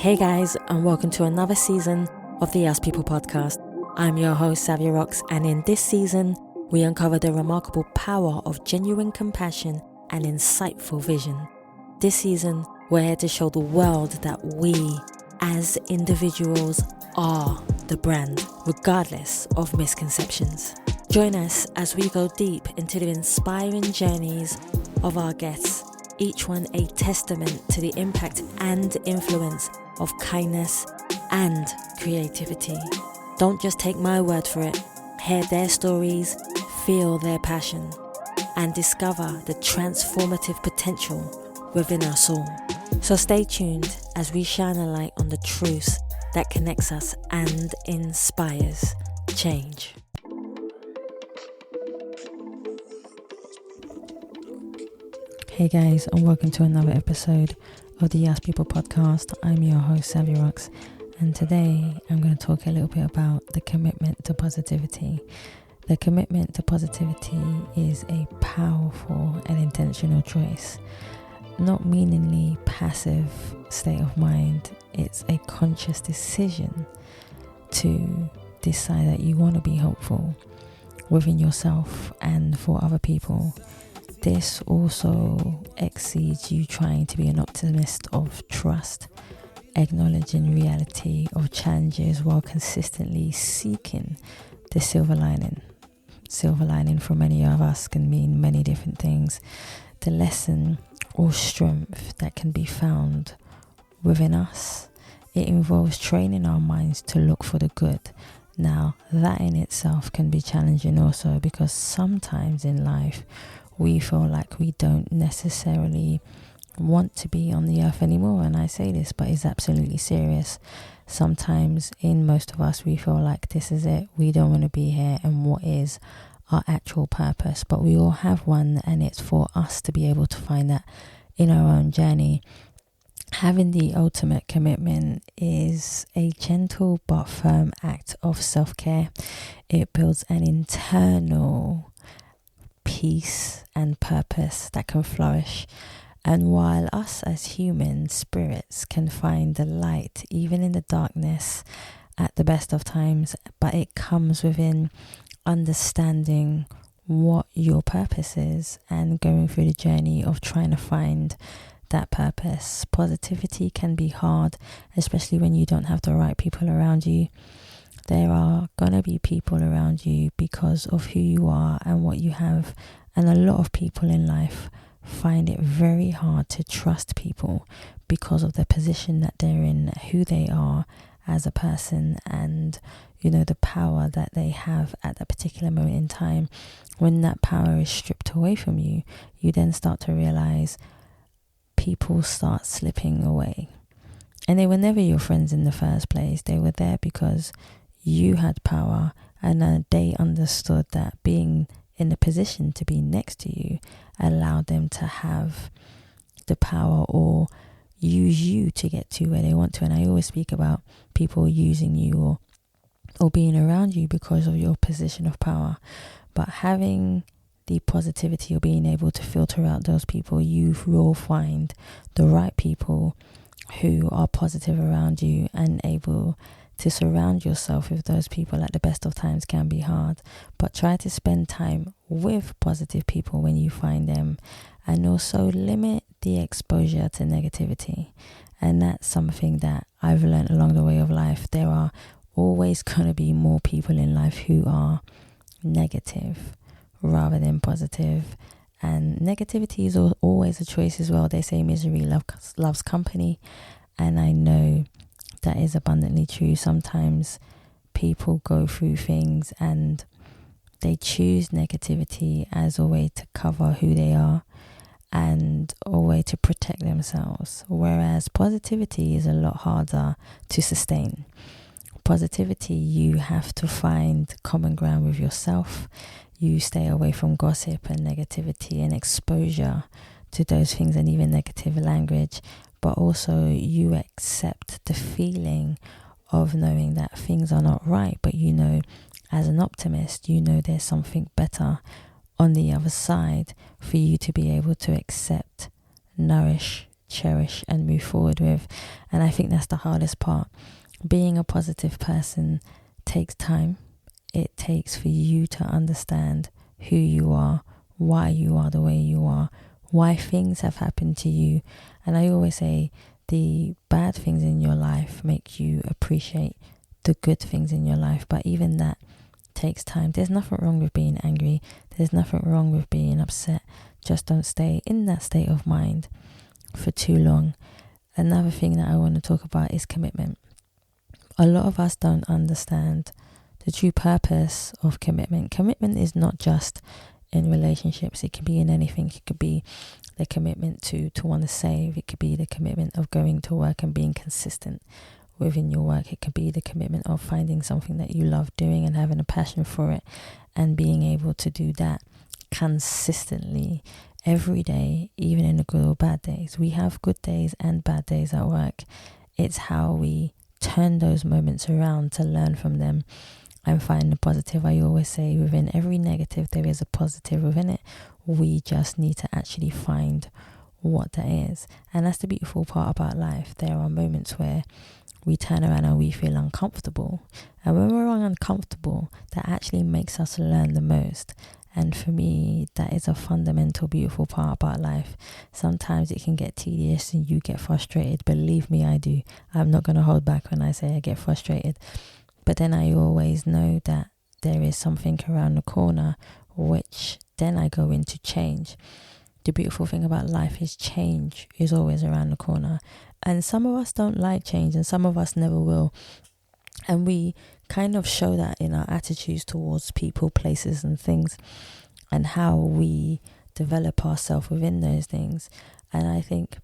Hey guys, and welcome to another season of the Us People podcast. I'm your host, Savia Rocks, and in this season, we uncover the remarkable power of genuine compassion and insightful vision. This season, we're here to show the world that we, as individuals, are the brand, regardless of misconceptions. Join us as we go deep into the inspiring journeys of our guests, each one a testament to the impact and influence of kindness and creativity. Don't just take my word for it. Hear their stories, feel their passion, and discover the transformative potential within us all. So stay tuned as we shine a light on the truths that connects us and inspires change. Hey guys, and welcome to another episode of the Us People podcast. I'm your host, Savia Rocks, and today I'm going to talk a little bit about the commitment to positivity. The commitment to positivity is a powerful and intentional choice, not meaningly passive state of mind. It's a conscious decision to decide that you want to be hopeful within yourself and for other people. This also exceeds you trying to be an optimist of trust, acknowledging reality of challenges while consistently seeking the silver lining. Silver lining for many of us can mean many different things. The lesson or strength that can be found within us. It involves training our minds to look for the good. Now, that in itself can be challenging also, because sometimes in life we feel like we don't necessarily want to be on the earth anymore. And I say this, but it's absolutely serious. Sometimes in most of us, we feel like this is it. We don't want to be here. And what is our actual purpose? But we all have one, and it's for us to be able to find that in our own journey. Having the ultimate commitment is a gentle but firm act of self-care. It builds an internal peace and purpose that can flourish. And while us as human spirits can find the light even in the darkness at the best of times, but it comes within understanding what your purpose is and going through the journey of trying to find that purpose. Positivity can be hard, especially when you don't have the right people around you. There are gonna be people around you because of who you are and what you have, and a lot of people in life find it very hard to trust people because of the position that they're in, who they are as a person, and the power that they have at that particular moment in time. When that power is stripped away from you, you then start to realize people start slipping away. And they were never your friends in the first place. They were there because you had power, and they understood that being in the position to be next to you allowed them to have the power or use you to get to where they want to. And I always speak about people using you or being around you because of your position of power. But having the positivity or being able to filter out those people, you will find the right people who are positive around you, and able to surround yourself with those people at the best of times can be hard. But try to spend time with positive people when you find them, and also limit the exposure to negativity. And that's something that I've learned along the way of life. There are always going to be more people in life who are negative rather than positive. And negativity is always a choice as well. They say misery loves company, and I know that is abundantly true. Sometimes people go through things and they choose negativity as a way to cover who they are and a way to protect themselves, whereas positivity is a lot harder to sustain. Positivity, you have to find common ground with yourself. You stay away from gossip and negativity and exposure to those things, and even negative language. But also you accept the feeling of knowing that things are not right. But as an optimist, there's something better on the other side for you to be able to accept, nourish, cherish and move forward with. And I think that's the hardest part. Being a positive person takes time. It takes for you to understand who you are, why you are the way you are, why things have happened to you. And I always say the bad things in your life make you appreciate the good things in your life, but even that takes time. There's nothing wrong with being angry. There's nothing wrong with being upset. Just don't stay in that state of mind for too long. Another thing that I want to talk about is commitment. A lot of us don't understand the true purpose of commitment. Commitment is not just in relationships. It can be in anything. It could be the commitment to want to save. It could be the commitment of going to work and being consistent within your work. It could be the commitment of finding something that you love doing and having a passion for it and being able to do that consistently every day, even in the good or bad days. We have good days and bad days at work. It's how we turn those moments around to learn from them and find the positive. I always say within every negative there is a positive within it. We just need to actually find what that is. And that's the beautiful part about life. There are moments where we turn around and we feel uncomfortable. And when we're uncomfortable, that actually makes us learn the most. And for me, that is a fundamental, beautiful part about life. Sometimes it can get tedious and you get frustrated. Believe me, I do. I'm not going to hold back when I say I get frustrated. But then I always know that there is something around the corner, which then I go into change. The beautiful thing about life is change is always around the corner. And some of us don't like change and some of us never will. And we kind of show that in our attitudes towards people, places and things, and how we develop ourselves within those things. And I think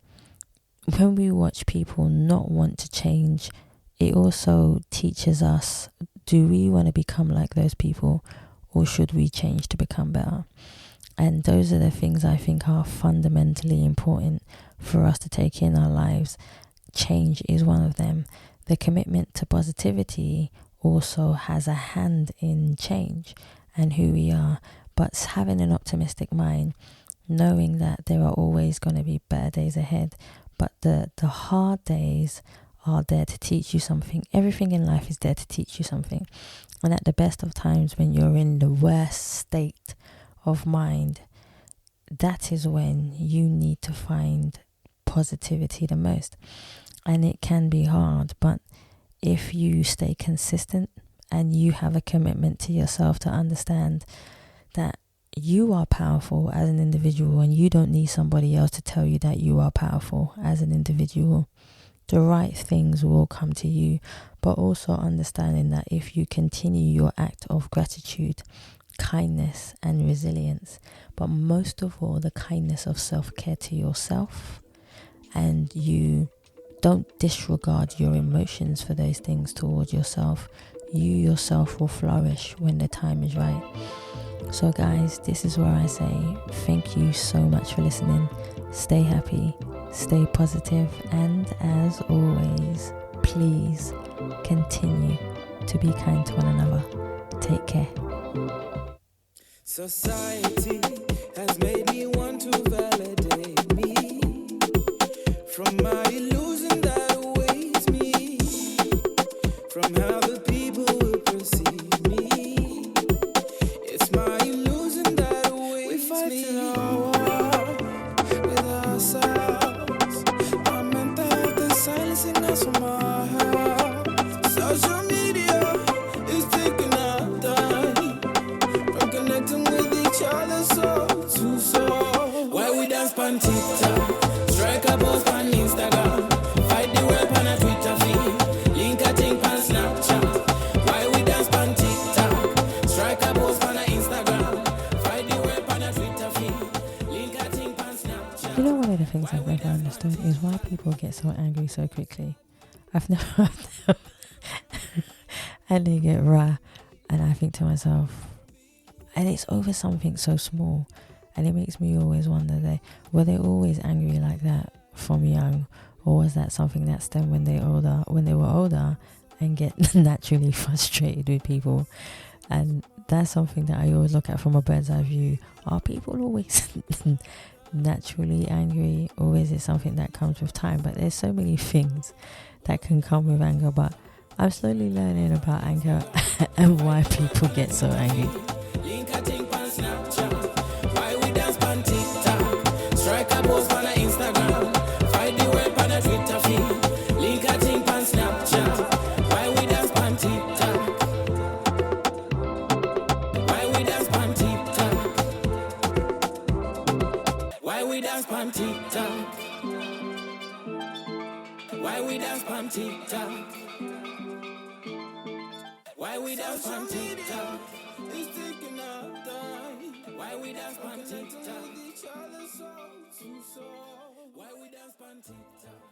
when we watch people not want to change, it also teaches us, do we want to become like those people or should we change to become better? And those are the things I think are fundamentally important for us to take in our lives. Change is one of them. The commitment to positivity also has a hand in change and who we are. But having an optimistic mind, knowing that there are always going to be better days ahead, but the hard days are there to teach you something. Everything in life is there to teach you something. And at the best of times, when you're in the worst state of mind, that is when you need to find positivity the most. And it can be hard, but if you stay consistent and you have a commitment to yourself to understand that you are powerful as an individual and you don't need somebody else to tell you that you are powerful as an individual, the right things will come to you. But also understanding that if you continue your act of gratitude, kindness and resilience, but most of all the kindness of self-care to yourself, and you don't disregard your emotions for those things towards yourself, you yourself will flourish when the time is right. So guys, this is where I say thank you so much for listening. Stay happy, stay positive, and as always, please continue to be kind to one another. Take care. Society has made me want to validate me from my illusion that awaits me, from how the people will perceive me. It's my illusion that awaits me. We fight our war with ourselves. Our mental health is silencing us from our heart. Social media is taking our time from connecting with each other soul to soul. Why we dance on TikTok, strike a post on Instagram, fight the web on a Twitter feed, link a thing on Snapchat. Why we dance on TikTok, strike a post on a Instagram, fight the web on a Twitter feed, link a thing on Snapchat. You know, one of the things I've never understood is why people get so angry so quickly. I've never and they get raw, and I think to myself, and it's over something so small, and it makes me always wonder, were they always angry like that from young, or was that something that stemmed when they were older and get naturally frustrated with people? And that's something that I always look at from a bird's eye view. Are people always naturally angry, or is it something that comes with time? But there's so many things that can come with anger, but I'm slowly learning about anger and why people get so angry. Why we dance on TikTok? Why we dance on TikTok? Why we dance on TikTok? It's taking our time. Why we dance on TikTok? Why we dance on TikTok?